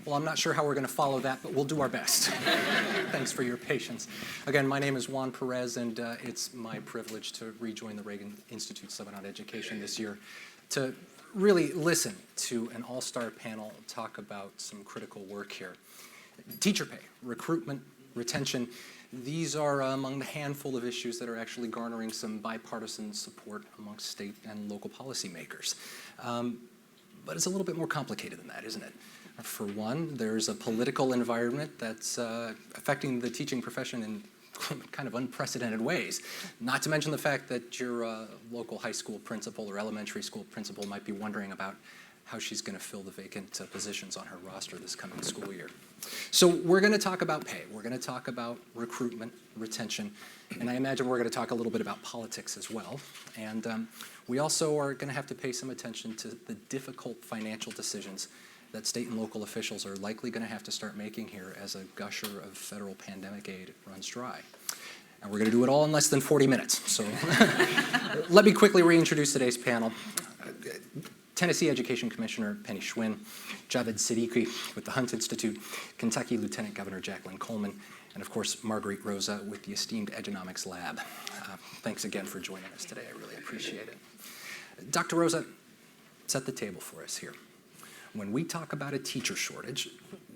Well, I'm not sure how we're going to follow that, but we'll do our best. Thanks for your patience. Again, my name is Juan Perez, and it's my privilege to rejoin the Reagan Institute Summit on Education this year to really listen to an all-star panel talk about some critical work here. Teacher pay, recruitment, retention, these are among the handful of issues that are actually garnering some bipartisan support amongst state and local policymakers. But it's a little bit more complicated than that, isn't it? For one, there's a political environment that's affecting the teaching profession in kind of unprecedented ways. Not to mention the fact that your local high school principal or elementary school principal might be wondering about how she's going to fill the vacant positions on her roster this coming school year. So we're going to talk about pay. We're going to talk about recruitment, retention, and I imagine we're going to talk a little bit about politics as well. And we also are going to have to pay some attention to the difficult financial decisions that state and local officials are likely going to have to start making here as a gusher of federal pandemic aid runs dry. And we're going to do it all in less than 40 minutes. So let me quickly reintroduce today's panel. Tennessee Education Commissioner Penny Schwinn, Javaid Siddiqi with the Hunt Institute, Kentucky Lieutenant Governor Jacqueline Coleman, and of course Marguerite Roza with the esteemed Edunomics Lab. Thanks again for joining us today. I really appreciate it. Dr. Roza, set the table for us here. When we talk about a teacher shortage,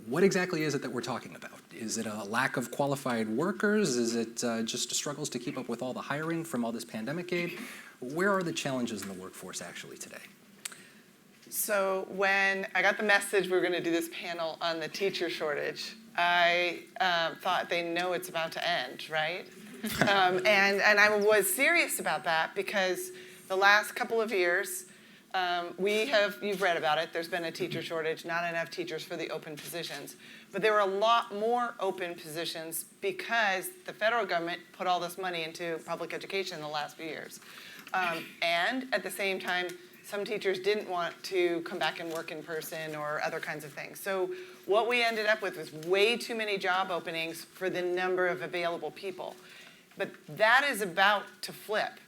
what exactly is it that we're talking about? Is it a lack of qualified workers? Is it just struggles to keep up with all the hiring from all this pandemic aid? Where are the challenges in the workforce actually today? So when I got the message we were going to do this panel on the teacher shortage, I thought they know it's about to end, right? And I was serious about that because the last couple of years, you've read about it, there's been a teacher shortage, not enough teachers for the open positions. But there were a lot more open positions because the federal government put all this money into public education in the last few years. And at the same time, some teachers didn't want to come back and work in person or other kinds of things. So what we ended up with was way too many job openings for the number of available people. But that is about to flip,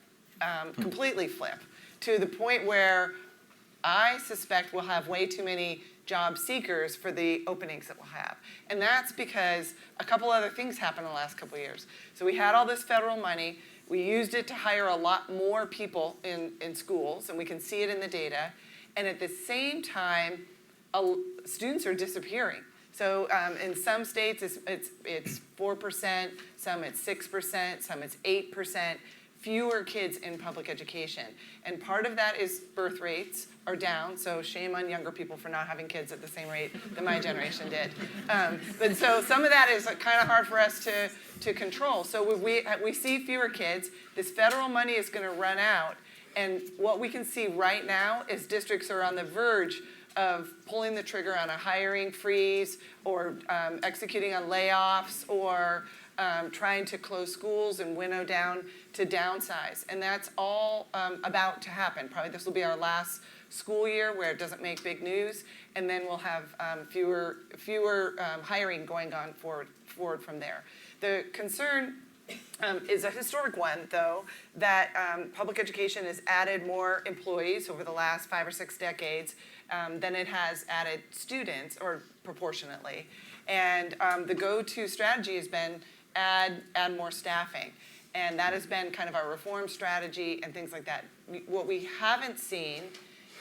completely flip, to the point where I suspect we'll have way too many job seekers for the openings that we'll have. And that's because a couple other things happened in the last couple of years. So we had all this federal money. We used it to hire a lot more people in schools, and we can see it in the data. And at the same time, students are disappearing. So in some states, it's 4%, some it's 6%, some it's 8%, fewer kids in public education. And part of that is birth rates are down, so shame on younger people for not having kids at the same rate that my generation did. But so some of that is kind of hard for us to control. So we see fewer kids. This federal money is going to run out. And what we can see right now is districts are on the verge of pulling the trigger on a hiring freeze or executing on layoffs or trying to close schools and winnow down to downsize. And that's all about to happen. Probably this will be our last school year where it doesn't make big news, and then we'll have fewer hiring going on forward from there. The concern is a historic one, though, that public education has added more employees over the last 5 or 6 decades than it has added students, or proportionately. And the go-to strategy has been add more staffing. And that has been kind of our reform strategy and things like that. What we haven't seen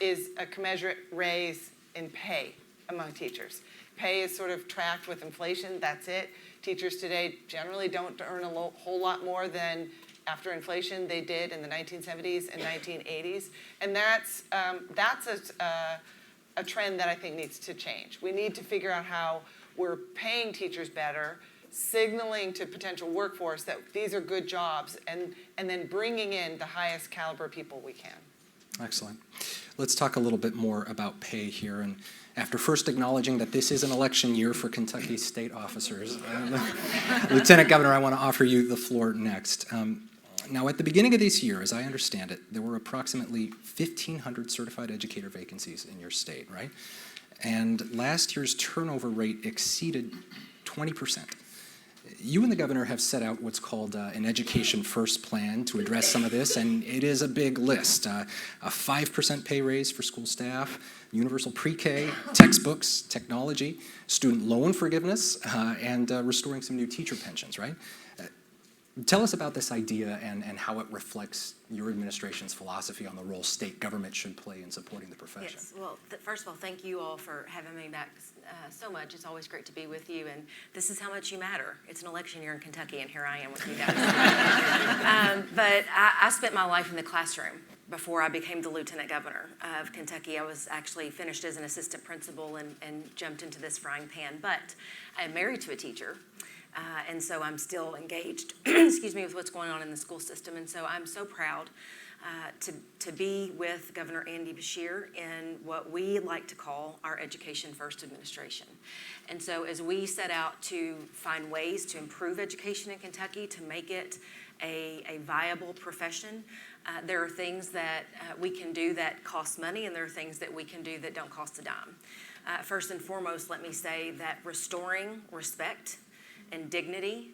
is a commensurate raise in pay among teachers. Pay is sort of tracked with inflation, that's it. Teachers today generally don't earn a whole lot more than after inflation they did in the 1970s and 1980s. And that's a trend that I think needs to change. We need to figure out how we're paying teachers better, signaling to potential workforce that these are good jobs, and then bringing in the highest caliber people we can. Excellent. Let's talk a little bit more about pay here. And after first acknowledging that this is an election year for Kentucky state officers, Lieutenant Governor, I want to offer you the floor next. Now, at the beginning of this year, as I understand it, there were approximately 1,500 certified educator vacancies in your state, right? And last year's turnover rate exceeded 20%. You and the governor have set out what's called an Education First plan to address some of this, and it is a big list. A 5% pay raise for school staff, universal pre-K, textbooks, technology, student loan forgiveness, and restoring some new teacher pensions, right? Tell us about this idea and how it reflects your administration's philosophy on the role state government should play in supporting the profession. Yes, well, first of all, thank you all for having me back so much. It's always great to be with you, and this is how much you matter. It's an election year in Kentucky, and here I am with you guys. But I spent my life in the classroom before I became the lieutenant governor of Kentucky. I was actually finished as an assistant principal and jumped into this frying pan. But I'm married to a teacher. And so I'm still engaged, excuse me, with what's going on in the school system. And so I'm so proud to be with Governor Andy Beshear in what we like to call our Education First administration. And so as we set out to find ways to improve education in Kentucky, to make it a viable profession, there are things that we can do that cost money, and there are things that we can do that don't cost a dime. First and foremost, let me say that restoring respect and dignity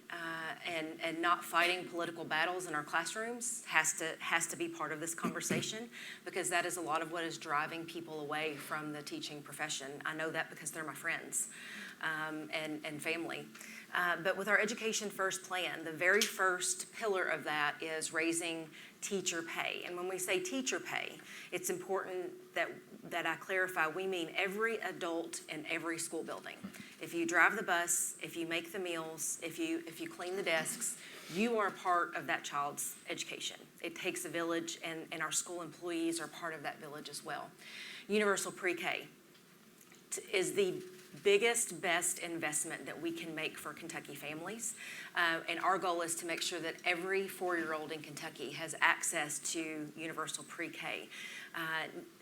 and not fighting political battles in our classrooms has to be part of this conversation, because that is a lot of what is driving people away from the teaching profession. I know that because they're my friends and family. But with our Education First plan, the very first pillar of that is raising teacher pay. And when we say teacher pay, it's important that I clarify, we mean every adult in every school building. If you drive the bus, if you make the meals, if you clean the desks, you are a part of that child's education. It takes a village, and our school employees are part of that village as well. Universal pre-K is the biggest, best investment that we can make for Kentucky families. And our goal is to make sure that every 4-year-old in Kentucky has access to universal pre-K.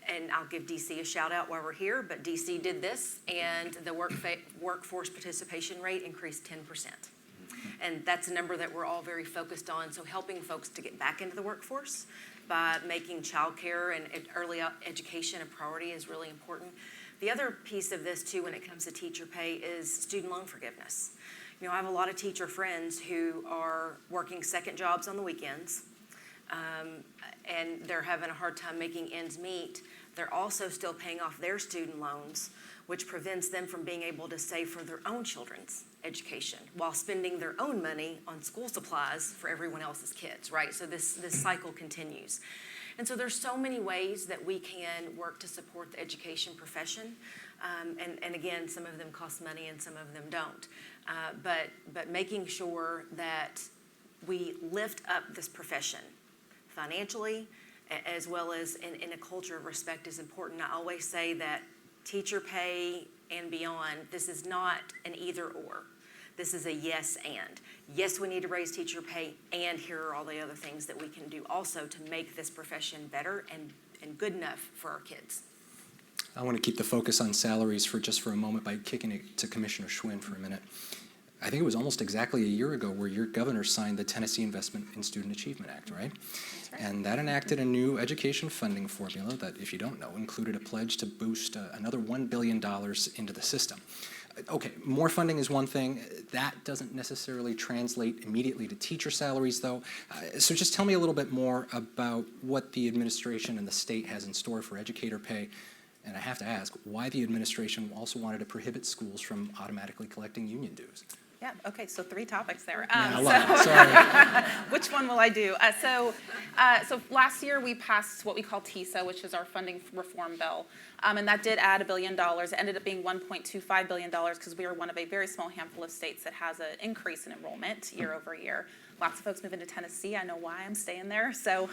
And I'll give DC a shout out while we're here, but DC did this, and the workforce participation rate increased 10%. And that's a number that we're all very focused on. So helping folks to get back into the workforce by making childcare and early education a priority is really important. The other piece of this, too, when it comes to teacher pay is student loan forgiveness. You know, I have a lot of teacher friends who are working second jobs on the weekends, and they're having a hard time making ends meet. They're also still paying off their student loans, which prevents them from being able to save for their own children's education while spending their own money on school supplies for everyone else's kids, right? So this cycle continues. And so there's so many ways that we can work to support the education profession. And again, some of them cost money and some of them don't. But making sure that we lift up this profession financially as well as in a culture of respect is important. I always say that teacher pay and beyond, this is not an either or. This is a yes and. Yes, we need to raise teacher pay, and here are all the other things that we can do also to make this profession better and good enough for our kids. I want to keep the focus on salaries for a moment by kicking it to Commissioner Schwinn for a minute. I think it was almost exactly a year ago where your governor signed the Tennessee Investment in Student Achievement Act, right? That's right. And that enacted a new education funding formula that, if you don't know, included a pledge to boost another $1 billion into the system. Okay, more funding is one thing. That doesn't necessarily translate immediately to teacher salaries, though. So just tell me a little bit more about what the administration and the state has in store for educator pay. And I have to ask, why the administration also wanted to prohibit schools from automatically collecting union dues. Yeah, okay, so 3 topics there. Sorry. Which one will I do? So last year we passed what we call TISA, which is our funding reform bill. And that did add $1 billion. It ended up being $1.25 billion because we are one of a very small handful of states that has an increase in enrollment year over year. Lots of folks move into Tennessee. I know why I'm staying there. So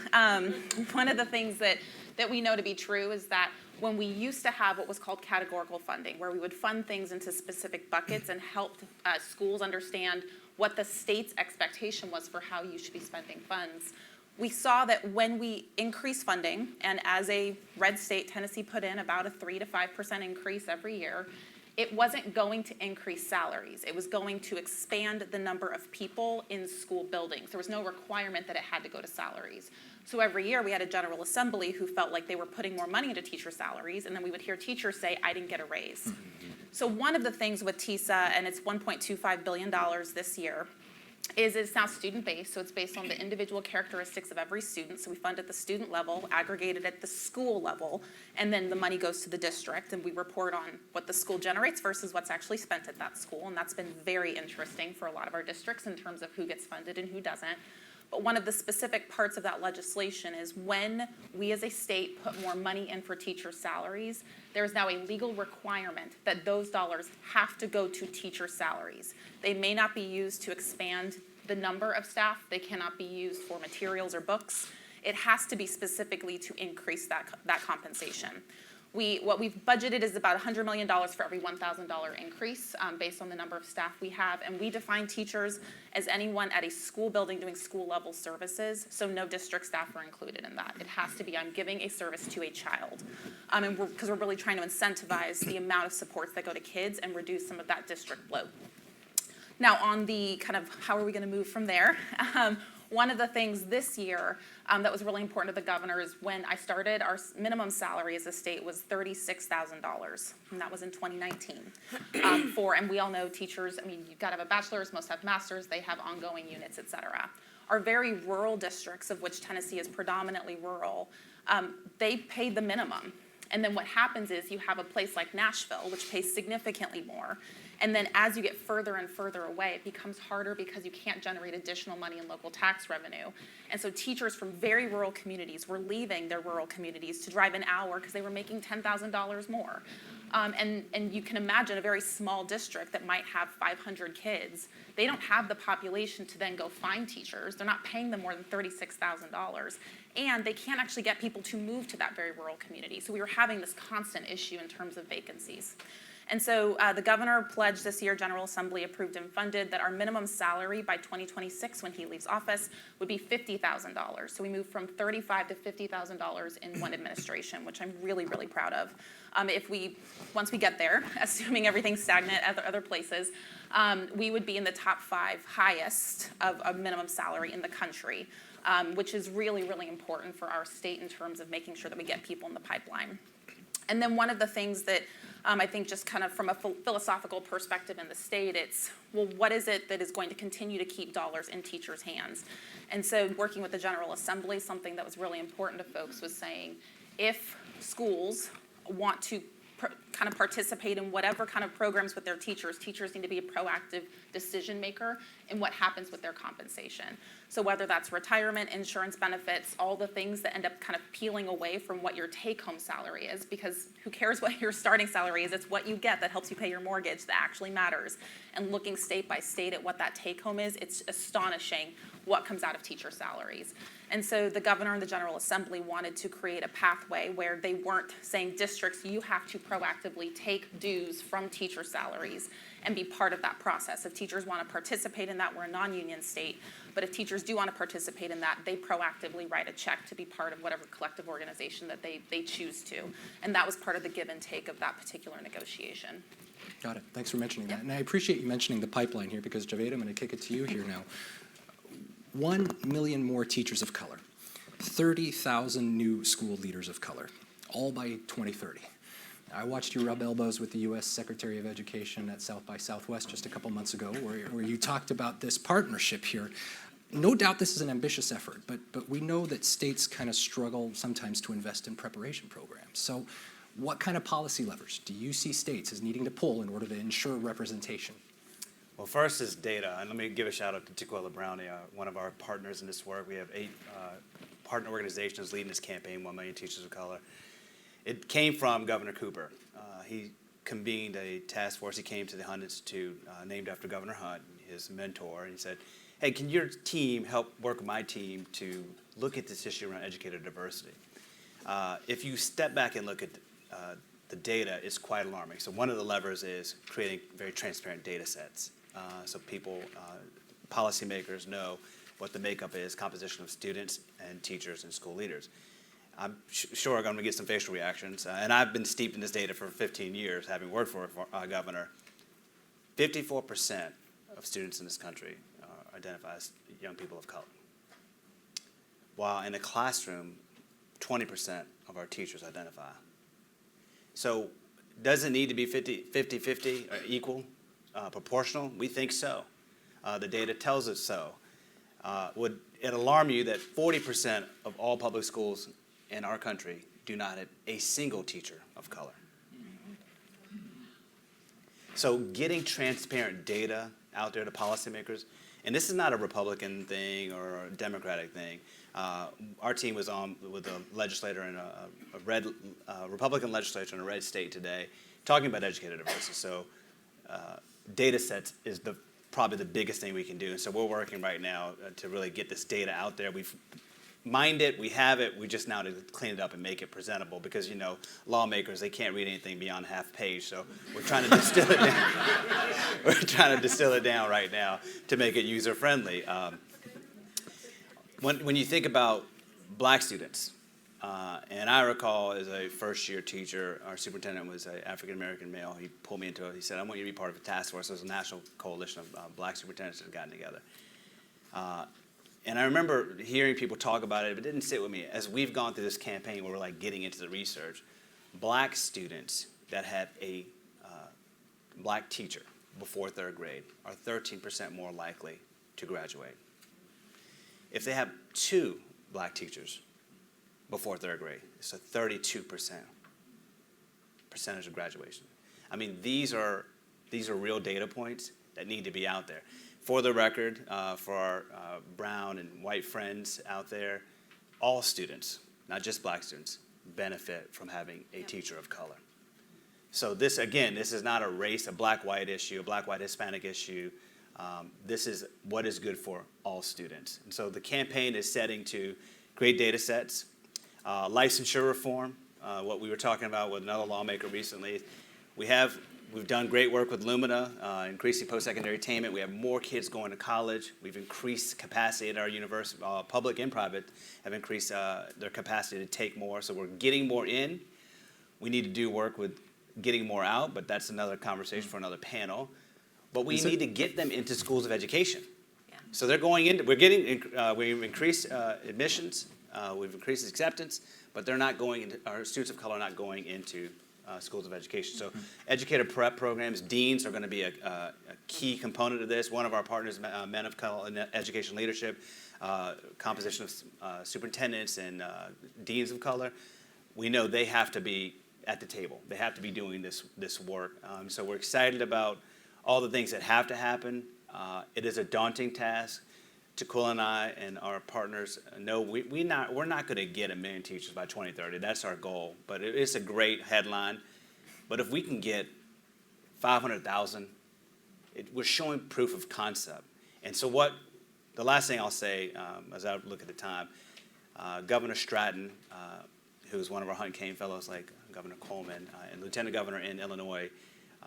one of the things that we know to be true is that when we used to have what was called categorical funding, where we would fund things into specific buckets and help schools understand what the state's expectation was for how you should be spending funds, we saw that when we increase funding, and as a red state, Tennessee put in about a 3 to 5% increase every year, it wasn't going to increase salaries. It was going to expand the number of people in school buildings. There was no requirement that it had to go to salaries. So every year we had a General Assembly who felt like they were putting more money into teacher salaries, and then we would hear teachers say, I didn't get a raise. So one of the things with TISA, and it's $1.25 billion this year, is it's now student-based, so it's based on the individual characteristics of every student. So we fund at the student level, aggregated at the school level, and then the money goes to the district, and we report on what the school generates versus what's actually spent at that school. And that's been very interesting for a lot of our districts in terms of who gets funded and who doesn't. But one of the specific parts of that legislation is when we as a state put more money in for teacher salaries, there's now a legal requirement that those dollars have to go to teacher salaries. They may not be used to expand the number of staff. They cannot be used for materials or books. It has to be specifically to increase that compensation. What we've budgeted is about $100 million for every $1,000 increase based on the number of staff we have. And we define teachers as anyone at a school building doing school level services. So no district staff are included in that. It has to be I'm giving a service to a child. And because we're really trying to incentivize the amount of supports that go to kids and reduce some of that district load. Now on the kind of how are we going to move from there? One of the things this year that was really important to the governor is when I started, our minimum salary as a state was $36,000, and that was in 2019. And we all know teachers, I mean, you've got to have a bachelor's, most have masters, they have ongoing units, et cetera. Our very rural districts, of which Tennessee is predominantly rural, they pay the minimum. And then what happens is you have a place like Nashville, which pays significantly more. And then as you get further and further away, it becomes harder because you can't generate additional money in local tax revenue. And so teachers from very rural communities were leaving their rural communities to drive an hour because they were making $10,000 more. And you can imagine a very small district that might have 500 kids. They don't have the population to then go find teachers. They're not paying them more than $36,000. And they can't actually get people to move to that very rural community. So we were having this constant issue in terms of vacancies. And so the governor pledged this year, General Assembly approved and funded that our minimum salary by 2026 when he leaves office would be $50,000. So we moved from $35,000 to $50,000 in one administration, which I'm really, really proud of. Once we get there, assuming everything's stagnant at other places, we would be in the top 5 highest of minimum salary in the country, which is really, really important for our state in terms of making sure that we get people in the pipeline. And then one of the things that I think just kind of from a philosophical perspective in the state, it's, well, what is it that is going to continue to keep dollars in teachers' hands? And so working with the General Assembly, something that was really important to folks was saying, if schools want to kind of participate in whatever kind of programs with their teachers need to be a proactive decision maker in what happens with their compensation. So whether that's retirement, insurance benefits, all the things that end up kind of peeling away from what your take-home salary is, because who cares what your starting salary is, it's what you get that helps you pay your mortgage that actually matters. And looking state by state at what that take-home is, it's astonishing what comes out of teacher salaries. And so the governor and the General Assembly wanted to create a pathway where they weren't saying districts, you have to proactively take dues from teacher salaries and be part of that process. If teachers want to participate in that, we're a non-union state. But if teachers do want to participate in that, they proactively write a check to be part of whatever collective organization that they choose to. And that was part of the give and take of that particular negotiation. Got it. Thanks for mentioning that. And I appreciate you mentioning the pipeline here because, Javaid, I'm going to kick it to you here now. 1 million more teachers of color, 30,000 new school leaders of color, all by 2030. I watched you rub elbows with the U.S. Secretary of Education at South by Southwest just a couple months ago where you talked about this partnership here. No doubt this is an ambitious effort, but we know that states kind of struggle sometimes to invest in preparation programs. So what kind of policy levers do you see states as needing to pull in order to ensure representation? Well, first is data, and let me give a shout out to Tiquella Brownie, one of our partners in this work. We have 8 partner organizations leading this campaign, 1 million teachers of color. It came from Governor Cooper. He convened a task force. He came to the Hunt Institute, named after Governor Hunt, his mentor, and he said, hey, can your team help work with my team to look at this issue around educator diversity? If you step back and look at the data, it's quite alarming. So one of the levers is creating very transparent data sets. So people, policymakers know what the makeup is, composition of students and teachers and school leaders. I'm sure I'm going to get some facial reactions, and I've been steeped in this data for 15 years, having worked for a governor. 54% of students in this country identify as young people of color. While in a classroom, 20% of our teachers identify. So does it need to be 50-50 or equal? Proportional? We think so. The data tells us so. Would it alarm you that 40% of all public schools in our country do not have a single teacher of color? So getting transparent data out there to policymakers, and this is not a Republican thing or a Democratic thing. Our team was on with a legislator in a red Republican legislature in a red state today, talking about educator diversity. So data sets is probably the biggest thing we can do. And so we're working right now to really get this data out there. We've mined it, we have it, we just now to clean it up and make it presentable because, you know, lawmakers, they can't read anything beyond half page. So we're trying to distill it down. We're trying to distill it down right now to make it user-friendly. When you think about black students, and I recall as a first-year teacher, our superintendent was an African-American male. He pulled me into it. He said, I want you to be part of a task force. It was a national coalition of black superintendents that had gotten together. And I remember hearing people talk about it, but it didn't sit with me. As we've gone through this campaign where we're like getting into the research, black students that have a black teacher before third grade are 13% more likely to graduate. If they have 2 black teachers before third grade, it's a 32% percentage of graduation. I mean, these are real data points that need to be out there. For the record, for our brown and white friends out there, all students, not just black students, benefit from having a teacher of color. So this, again, this is not a race, a black-white issue, a black-white-Hispanic issue. This is what is good for all students. And so the campaign is setting to create data sets, licensure reform, what we were talking about with another lawmaker recently. We've done great work with Lumina, increasing post-secondary attainment. We have more kids going to college. We've increased capacity at our university, public and private, have increased their capacity to take more. So we're getting more in. We need to do work with getting more out, but that's another conversation for another panel. But we need to get them into schools of education. Yeah. So they're going into, we've increased admissions, we've increased acceptance, but they're not going into, our students of color are not going into schools of education. So educator prep programs, deans are going to be a key component of this. One of our partners, Men of Color in Education Leadership, composition of superintendents and deans of color, we know they have to be at the table. They have to be doing this work. So we're excited about all the things that have to happen. It is a daunting task. Jacqueline and I and our partners know we're not going to get 1 million teachers by 2030. That's our goal. But it's a great headline. But if we can get 500,000, we're showing proof of concept. And so the last thing I'll say as I look at the time, Governor Stratton, who's one of our Hunt Cain fellows like Governor Coleman and Lieutenant Governor in Illinois,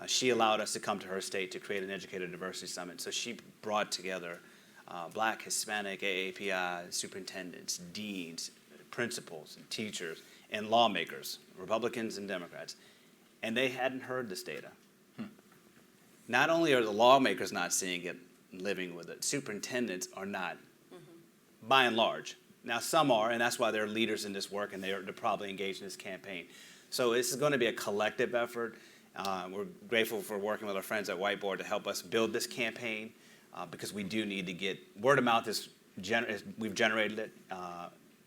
she allowed us to come to her state to create an educator diversity summit. So she brought together Black, Hispanic, AAPI, superintendents, deans, principals, and teachers, and lawmakers, Republicans and Democrats. And they hadn't heard this data. Not only are the lawmakers not seeing it, living with it, superintendents are not, by and large. Now, some are, and that's why they're leaders in this work, and they're probably engaged in this campaign. So this is going to be a collective effort. We're grateful for working with our friends at Whiteboard to help us build this campaign. Because we do need to get word of mouth we've generated it,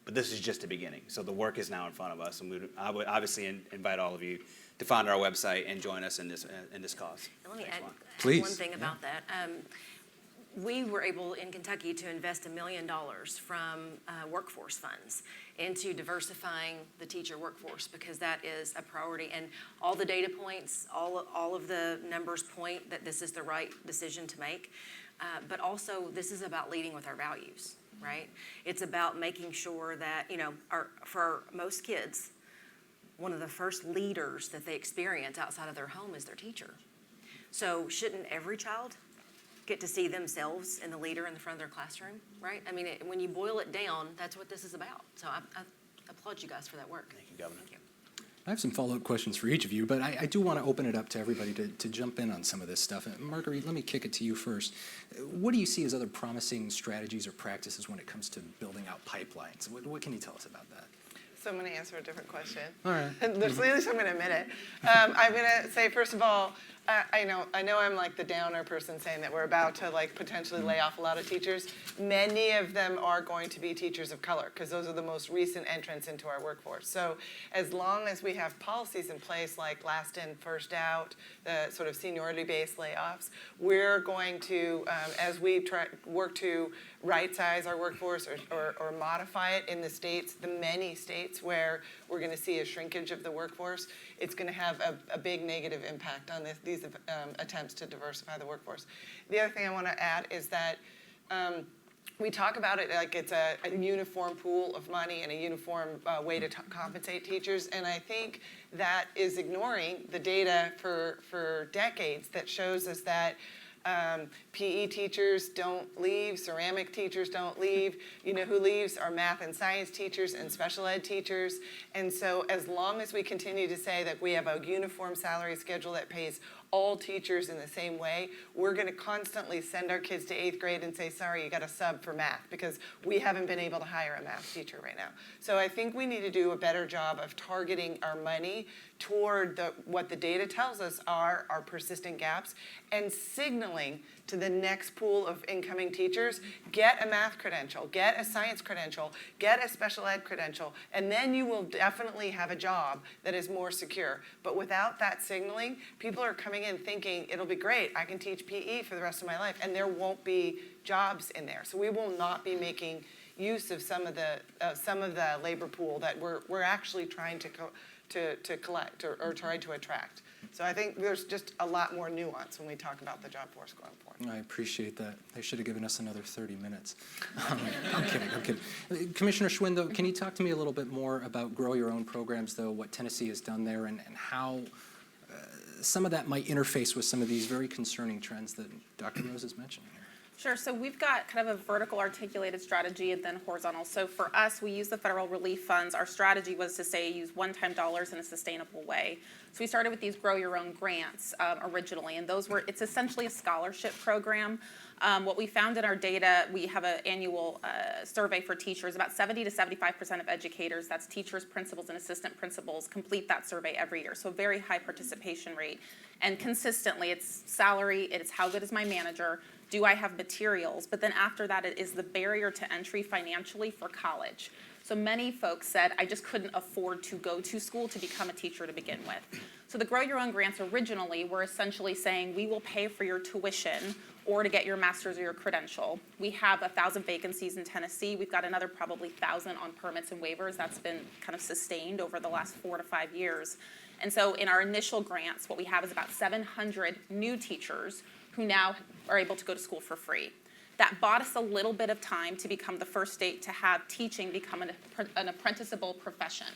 but this is just the beginning. So the work is now in front of us, and I would obviously invite all of you to find our website and join us in this cause. Let me add Please. one thing about that. We were able in Kentucky to invest $1 million from workforce funds into diversifying the teacher workforce because that is a priority. And all the data points, all of the numbers point that this is the right decision to make. But also, this is about leading with our values, right? It's about making sure that, for most kids, one of the first leaders that they experience outside of their home is their teacher. So shouldn't every child get to see themselves in the leader in the front of their classroom, right? I mean, when you boil it down, that's what this is about. So I applaud you guys for that work. Thank you, Governor. Thank you. I have some follow-up questions for each of you, but I do want to open it up to everybody to jump in on some of this stuff. Marguerite, let me kick it to you first. What do you see as other promising strategies or practices when it comes to building out pipelines? What can you tell us about that? So I'm going to answer a different question. All right. There's at least I'm going to admit it. I'm going to say, first of all, I know I'm like the downer person saying that we're about to like potentially lay off a lot of teachers. Many of them are going to be teachers of color because those are the most recent entrants into our workforce. So as long as we have policies in place like last in, first out, the sort of seniority-based layoffs, we're going to, as we work to right-size our workforce or modify it in the states, the many states where we're going to see a shrinkage of the workforce, it's going to have a big negative impact on these attempts to diversify the workforce. The other thing I want to add is that we talk about it like it's a uniform pool of money and a uniform way to compensate teachers, and I think that is ignoring the data for decades that shows us that PE teachers don't leave, ceramic teachers don't leave. You know who leaves are math and science teachers and special ed teachers. And so as long as we continue to say that we have a uniform salary schedule that pays all teachers in the same way, we're going to constantly send our kids to 8th grade and say, sorry, you got a sub for math because we haven't been able to hire a math teacher right now. So I think we need to do a better job of targeting our money toward what the data tells us are our persistent gaps and signaling to the next pool of incoming teachers, get a math credential, get a science credential, get a special ed credential, and then you will definitely have a job that is more secure. But without that signaling, people are coming in thinking, it'll be great, I can teach PE for the rest of my life, and there won't be jobs in there. So we will not be making use of some of the labor pool that we're actually trying to collect or try to attract. So I think there's just a lot more nuance when we talk about the job force going forward. I appreciate that. They should have given us another 30 minutes. I'm kidding. Commissioner Schwinn, though, can you talk to me a little bit more about Grow Your Own programs, though, what Tennessee has done there and how some of that might interface with some of these very concerning trends that Dr. Roza is mentioning here? Sure. So we've got kind of a vertical articulated strategy and then horizontal. So for us, we use the federal relief funds. Our strategy was to say use one-time dollars in a sustainable way. So we started with these Grow Your Own grants originally, and it's essentially a scholarship program. What we found in our data, we have an annual survey for teachers. About 70 to 75% of educators, that's teachers, principals, and assistant principals, complete that survey every year. So a very high participation rate. And consistently, it's salary, it's how good is my manager, do I have materials? But then after that, it is the barrier to entry financially for college. So many folks said, I just couldn't afford to go to school to become a teacher to begin with. So the Grow Your Own grants originally were essentially saying, we will pay for your tuition or to get your master's or your credential. We have 1,000 vacancies in Tennessee. We've got another probably 1,000 on permits and waivers. That's been kind of sustained over the last 4 to 5 years. And so in our initial grants, what we have is about 700 new teachers who now are able to go to school for free. That bought us a little bit of time to become the first state to have teaching become an apprenticeable profession.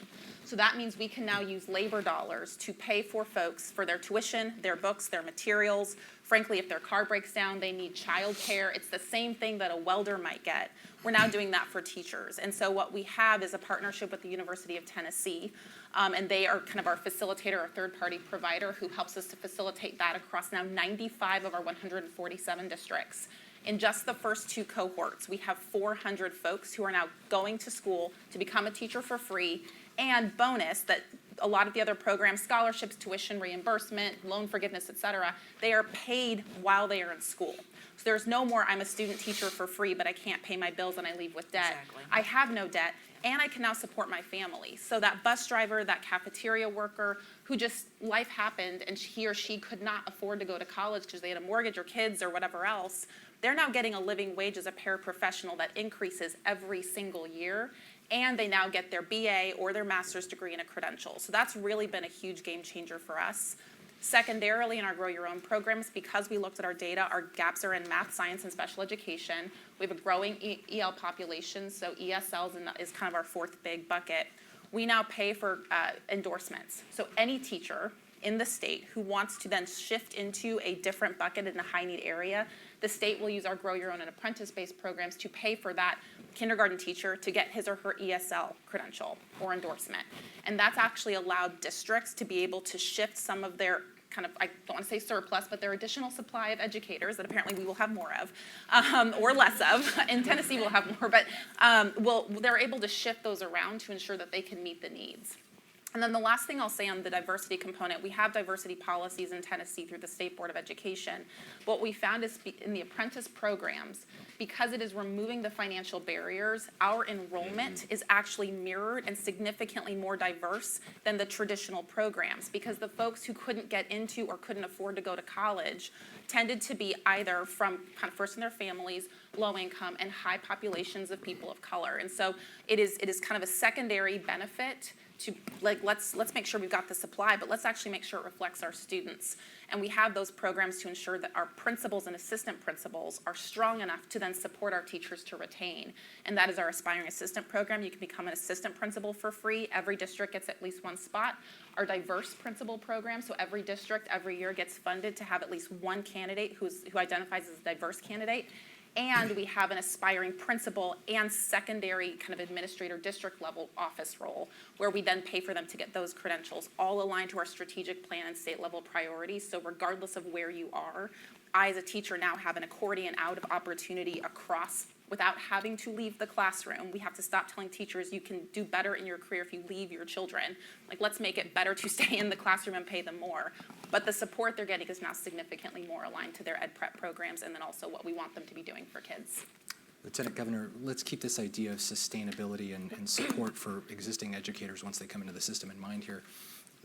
So that means we can now use labor dollars to pay for folks for their tuition, their books, their materials. Frankly, if their car breaks down, they need childcare. It's the same thing that a welder might get. We're now doing that for teachers. And so what we have is a partnership with the University of Tennessee, and they are kind of our facilitator, our third-party provider, who helps us to facilitate that across now 95 of our 147 districts. In just the first 2 cohorts, we have 400 folks who are now going to school to become a teacher for free, and bonus that a lot of the other programs, scholarships, tuition reimbursement, loan forgiveness, et cetera, they are paid while they are in school. So there's no more, I'm a student teacher for free, but I can't pay my bills and I leave with debt. Exactly. I have no debt, and I can now support my family. So that bus driver, that cafeteria worker, who just, life happened and he or she could not afford to go to college because they had a mortgage or kids or whatever else, they're now getting a living wage as a paraprofessional that increases every single year, and they now get their BA or their master's degree and a credential. So that's really been a huge game changer for us. Secondarily, in our Grow Your Own programs, because we looked at our data, our gaps are in math, science, and special education. We have a growing EL population, so ESLs is kind of our 4th big bucket. We now pay for endorsements. So any teacher in the state who wants to then shift into a different bucket in a high-need area, the state will use our Grow Your Own and apprentice-based programs to pay for that kindergarten teacher to get his or her ESL credential or endorsement. And that's actually allowed districts to be able to shift some of their kind of, I don't want to say surplus, but their additional supply of educators that apparently we will have more of, or less of. In Tennessee we'll have more, but they're able to shift those around to ensure that they can meet the needs. And then the last thing I'll say on the diversity component, we have diversity policies in Tennessee through the State Board of Education. What we found is in the apprentice programs, because it is removing the financial barriers, our enrollment is actually mirrored and significantly more diverse than the traditional programs, because the folks who couldn't get into or couldn't afford to go to college tended to be either from kind of first in their families, low income, and high populations of people of color. And so it is kind of a secondary benefit to, like, let's make sure we've got the supply, but let's actually make sure it reflects our students. And we have those programs to ensure that our principals and assistant principals are strong enough to then support our teachers to retain. And that is our Aspiring Assistant Program. You can become an assistant principal for free. Every district gets at least one spot. Our Diverse Principal Program, so every district every year gets funded to have at least one candidate who identifies as a diverse candidate. And we have an aspiring principal and secondary kind of administrator district level office role, where we then pay for them to get those credentials, all aligned to our strategic plan and state level priorities. So regardless of where you are, I as a teacher now have an accordion out of opportunity across without having to leave the classroom. We have to stop telling teachers you can do better in your career if you leave your children. Like, let's make it better to stay in the classroom and pay them more. But the support they're getting is now significantly more aligned to their ed prep programs and then also what we want them to be doing for kids. Lieutenant Governor, let's keep this idea of sustainability and support for existing educators once they come into the system in mind here.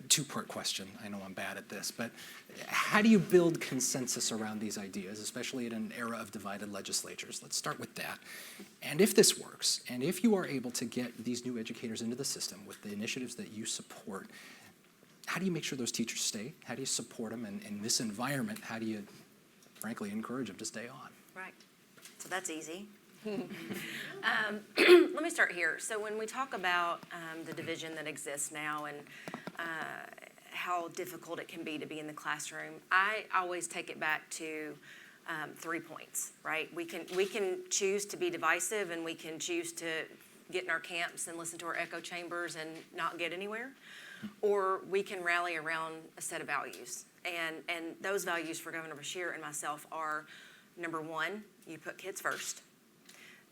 Two-part question. I know I'm bad at this, but how do you build consensus around these ideas, especially in an era of divided legislatures? Let's start with that. And if this works, and if you are able to get these new educators into the system with the initiatives that you support, how do you make sure those teachers stay? How do you support them? And in this environment, how do you, frankly, encourage them to stay on? Right. So that's easy. Let me start here. So when we talk about the division that exists now and how difficult it can be to be in the classroom, I always take it back to 3 points, right? We can choose to be divisive, and we can choose to get in our camps and listen to our echo chambers and not get anywhere, or we can rally around a set of values. And those values for Governor Beshear and myself are, number one, you put kids first.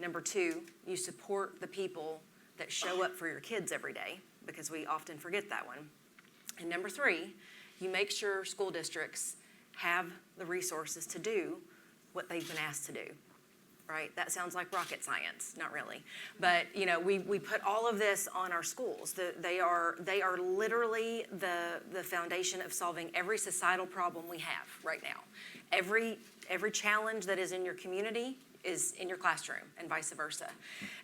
Number two, you support the people that show up for your kids every day, because we often forget that one. And number three, you make sure school districts have the resources to do what they've been asked to do, right? That sounds like rocket science, not really. But, you know, we put all of this on our schools. They are literally the foundation of solving every societal problem we have right now. Every challenge that is in your community is in your classroom, and vice versa.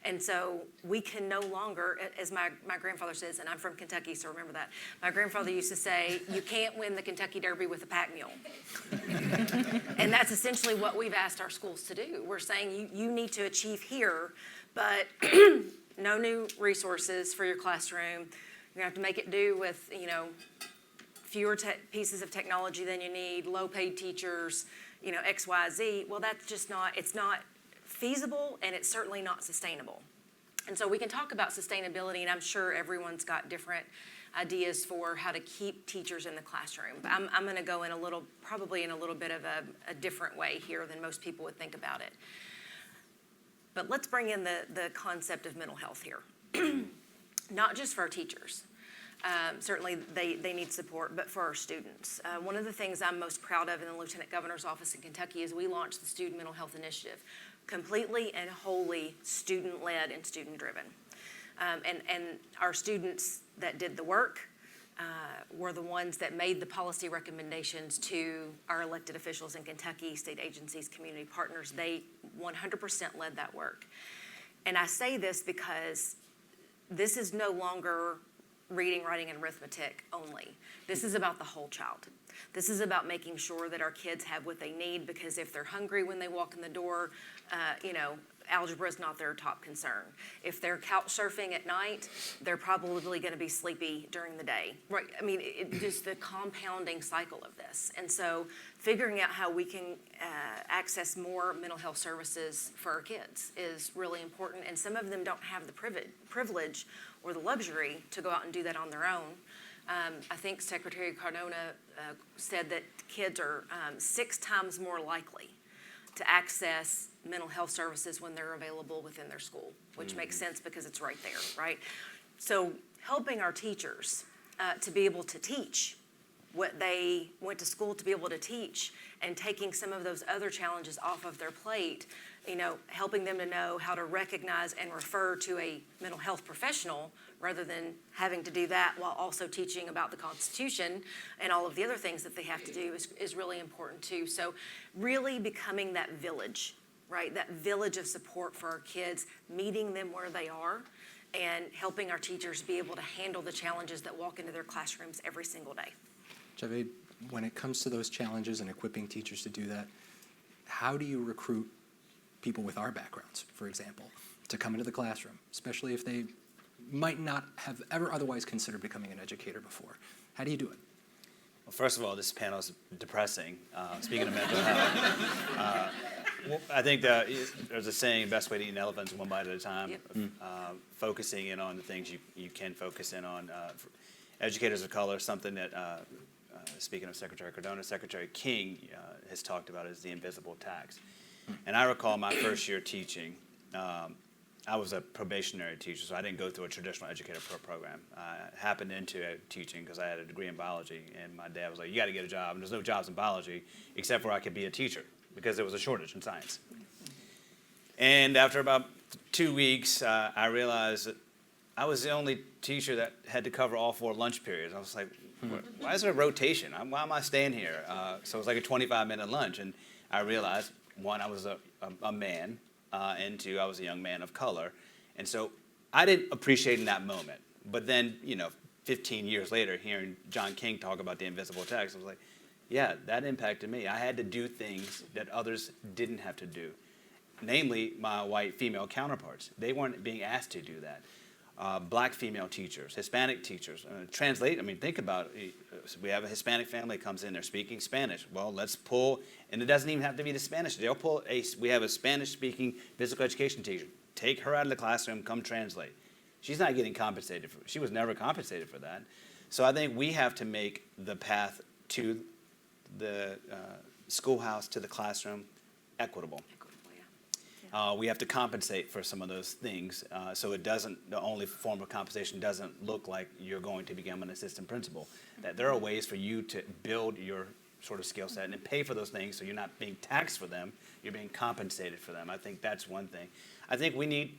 And so we can no longer, as my grandfather says, and I'm from Kentucky, so remember that. My grandfather used to say, you can't win the Kentucky Derby with a pack mule. And that's essentially what we've asked our schools to do. We're saying you need to achieve here, but no new resources for your classroom. You're gonna have to make it do with, you know, fewer pieces of technology than you need, low paid teachers, you know, X, Y, Z. Well, that's just it's not feasible, and it's certainly not sustainable. And so we can talk about sustainability, and I'm sure everyone's got different ideas for how to keep teachers in the classroom. But I'm going to go in probably in a little bit of a different way here than most people would think about it. But let's bring in the concept of mental health here. Not just for our teachers. Certainly they need support, but for our students. One of the things I'm most proud of in the Lieutenant Governor's office in Kentucky is we launched the Student Mental Health Initiative, completely and wholly student-led and student-driven. And our students that did the work were the ones that made the policy recommendations to our elected officials in Kentucky, state agencies, community partners. They 100% led that work. And I say this because this is no longer reading, writing, and arithmetic only. This is about the whole child. This is about making sure that our kids have what they need, because if they're hungry when they walk in the door, you know, algebra is not their top concern. If they're couch surfing at night, they're probably going to be sleepy during the day. Right? I mean, just the compounding cycle of this. And so figuring out how we can access more mental health services for our kids is really important. And some of them don't have the privilege or the luxury to go out and do that on their own. I think Secretary Cardona said that kids are 6 times more likely to access mental health services when they're available within their school, which makes sense because it's right there, right? So helping our teachers to be able to teach what they went to school to be able to teach, and taking some of those other challenges off of their plate, helping them to know how to recognize and refer to a mental health professional rather than having to do that while also teaching about the Constitution and all of the other things that they have to do is really important too. So really becoming that village, right? That village of support for our kids, meeting them where they are, and helping our teachers be able to handle the challenges that walk into their classrooms every single day. Javaid, when it comes to those challenges and equipping teachers to do that, how do you recruit people with our backgrounds, for example, to come into the classroom, especially if they might not have ever otherwise considered becoming an educator before? How do you do it? Well, first of all, this panel is depressing. Speaking of mental health, I think that there's a saying, best way to eat an elephant is one bite at a time. Yep. Focusing in on the things you can focus in on. For educators of color, something that, speaking of Secretary Cardona, Secretary King has talked about is the invisible tax. And I recall my first year teaching, I was a probationary teacher, so I didn't go through a traditional educator program. I happened into teaching because I had a degree in biology, and my dad was like, you got to get a job, and there's no jobs in biology except for I could be a teacher because there was a shortage in science. And after about 2 weeks, I realized that I was the only teacher that had to cover all 4 lunch periods. I was like, why is there a rotation? Why am I staying here? So it was like a 25-minute lunch, and I realized, one, I was a man, and 2, I was a young man of color. And so I didn't appreciate in that moment. But then, 15 years later, hearing John King talk about the invisible tax, I was like, yeah, that impacted me. I had to do things that others didn't have to do, namely my white female counterparts. They weren't being asked to do that. Black female teachers, Hispanic teachers. Think about it. We have a Hispanic family that comes in, they're speaking Spanish. Well, let's pull, and it doesn't even have to be the Spanish. We have a Spanish-speaking physical education teacher. Take her out of the classroom, come translate. She's not getting compensated for it. She was never compensated for that. So I think we have to make the path to the schoolhouse, to the classroom, equitable. We have to compensate for some of those things, so the only form of compensation doesn't look like you're going to become an assistant principal. That there are ways for you to build your sort of skill set and pay for those things so you're not being taxed for them, you're being compensated for them. I think that's one thing. I think we need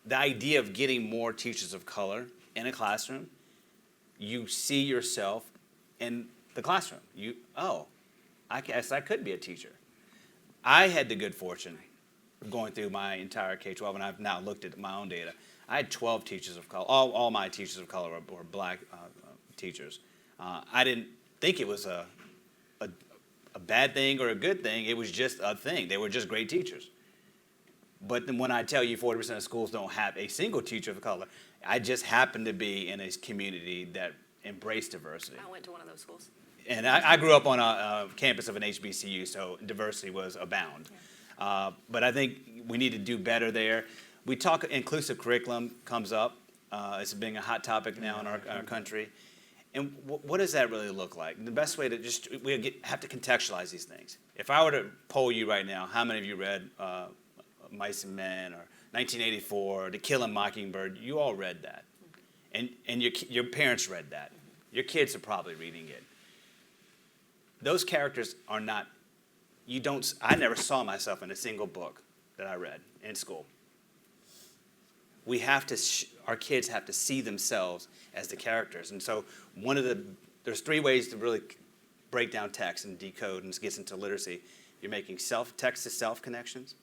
the idea of getting more teachers of color in a classroom. You see yourself in the classroom. I guess I could be a teacher. I had the good fortune going through my entire K-12, and I've now looked at my own data. I had 12 teachers of color. All my teachers of color were black teachers. I didn't think it was a bad thing or a good thing. It was just a thing. They were just great teachers. But then when I tell you 40% of schools don't have a single teacher of color, I just happened to be in a community that embraced diversity. I went to one of those schools. And I grew up on a campus of an HBCU, so diversity was abound. Yeah. But I think we need to do better there. We talk inclusive curriculum comes up. It's being a hot topic now in our country. And what does that really look like? The best way to have to contextualize these things. If I were to poll you right now, how many of you read Mice and Men or 1984 or To Kill a Mockingbird? You all read that. And your parents read that. Your kids are probably reading it. Those characters are not, I never saw myself in a single book that I read in school. We have to, our kids have to see themselves as the characters. And so there's 3 ways to really break down text and decode, and this gets into literacy. You're making text-to-self connections,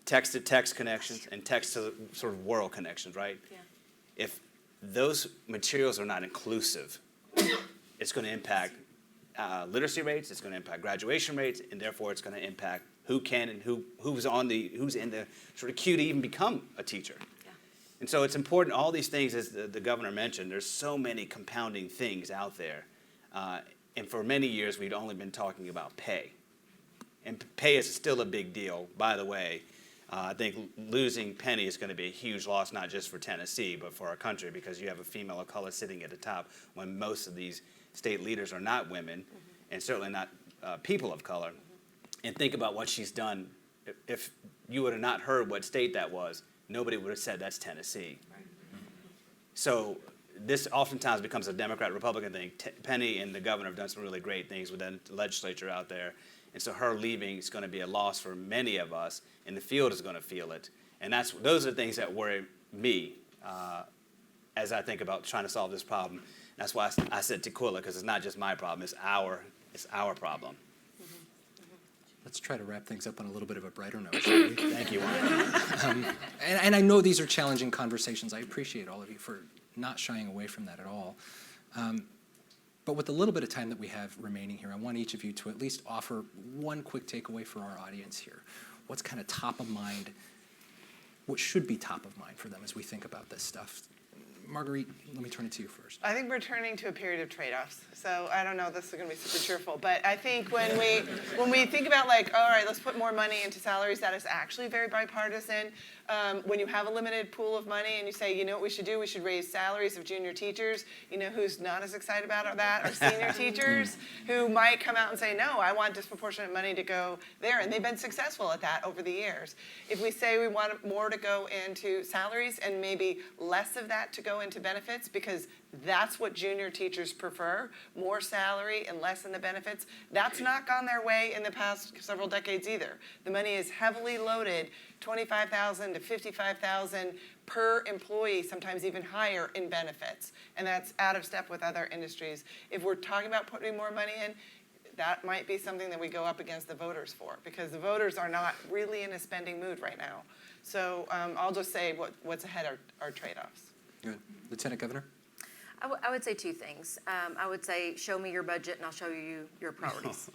text-to-text connections, and text-to sort of world connections, right? Yeah. If those materials are not inclusive, it's going to impact literacy rates, it's going to impact graduation rates, and therefore it's going to impact who can and who's in the sort of queue to even become a teacher. Yeah. And so it's important, all these things, as the governor mentioned, there's so many compounding things out there. And for many years, we'd only been talking about pay. And pay is still a big deal. By the way, I think losing Penny is going to be a huge loss, not just for Tennessee, but for our country, because you have a female of color sitting at the top when most of these state leaders are not women, and certainly not people of color. And think about what she's done. If you would have not heard what state that was, nobody would have said that's Tennessee. Right. So this oftentimes becomes a Democrat-Republican thing. Penny and the governor have done some really great things within the legislature out there. And so her leaving is going to be a loss for many of us, and the field is going to feel it. And those are the things that worry me as I think about trying to solve this problem. That's why I said Tequila, because it's not just my problem, it's our problem. Let's try to wrap things up on a little bit of a brighter note, shall we? Thank you, Juan. And I know these are challenging conversations. I appreciate all of you for not shying away from that at all. But with the little bit of time that we have remaining here, I want each of you to at least offer one quick takeaway for our audience here. What's kind of top of mind, what should be top of mind for them as we think about this stuff? Marguerite, let me turn it to you first. I think we're turning to a period of trade-offs. So I don't know if this is going to be super cheerful, but I think when we think about like, all right, let's put more money into salaries, that is actually very bipartisan. When you have a limited pool of money and you say, you know what we should do? We should raise salaries of junior teachers. You know who's not as excited about that are senior teachers who might come out and say, no, I want disproportionate money to go there. And they've been successful at that over the years. If we say we want more to go into salaries and maybe less of that to go into benefits, because that's what junior teachers prefer, more salary and less in the benefits, that's not gone their way in the past several decades either. The money is heavily loaded, $25,000 to $55,000 per employee, sometimes even higher in benefits. And that's out of step with other industries. If we're talking about putting more money in, that might be something that we go up against the voters for, because the voters are not really in a spending mood right now. So I'll just say what's ahead are trade-offs. Good. Lieutenant Governor? I would say two things. I would say, show me your budget and I'll show you your priorities.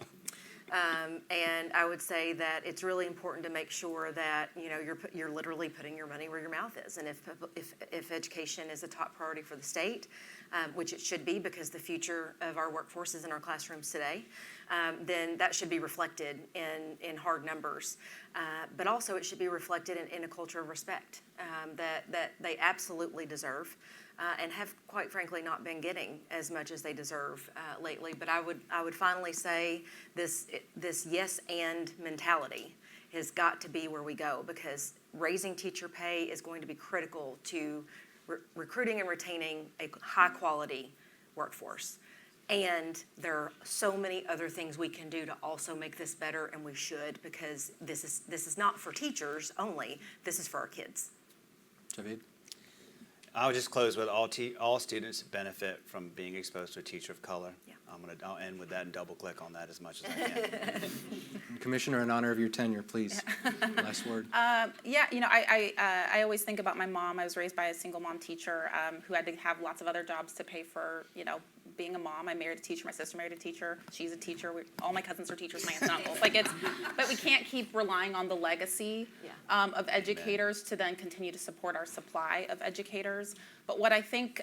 And I would say that it's really important to make sure that you're literally putting your money where your mouth is. And if education is a top priority for the state, which it should be because the future of our workforce is in our classrooms today, then that should be reflected in hard numbers. But also it should be reflected in a culture of respect that they absolutely deserve. And have, quite frankly, not been getting as much as they deserve lately. But I would finally say this yes and mentality has got to be where we go, because raising teacher pay is going to be critical to recruiting and retaining a high quality workforce. And there are so many other things we can do to also make this better, and we should, because this is not for teachers only. This is for our kids. Javaid? I'll just close with all students benefit from being exposed to a teacher of color. Yeah. I'll end with that and double click on that as much as I can. Commissioner, in honor of your tenure, please, last word. I always think about my mom. I was raised by a single mom teacher who had to have lots of other jobs to pay for, being a mom. I married a teacher. My sister married a teacher. She's a teacher. All my cousins are teachers. My aunts and uncles. But we can't keep relying on the legacy of educators to then continue to support our supply of educators. But what I think,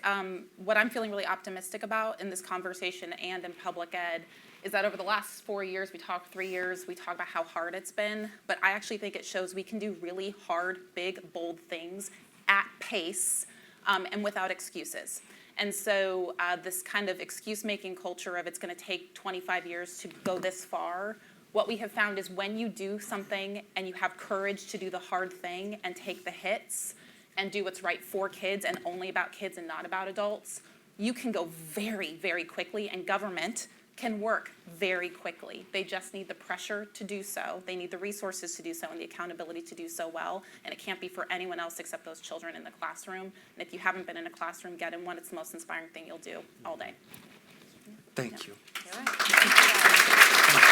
what I'm feeling really optimistic about in this conversation and in public ed is that over the last 4 years, 3 years, we talk about how hard it's been. But I actually think it shows we can do really hard, big, bold things at pace and without excuses. And so this kind of excuse-making culture of it's going to take 25 years to go this far, what we have found is when you do something and you have courage to do the hard thing and take the hits and do what's right for kids and only about kids and not about adults, you can go very, very quickly, and government can work very quickly. They just need the pressure to do so. They need the resources to do so and the accountability to do so well. And it can't be for anyone else except those children in the classroom. And if you haven't been in a classroom, get in one. It's the most inspiring thing you'll do all day. Thank you. All right.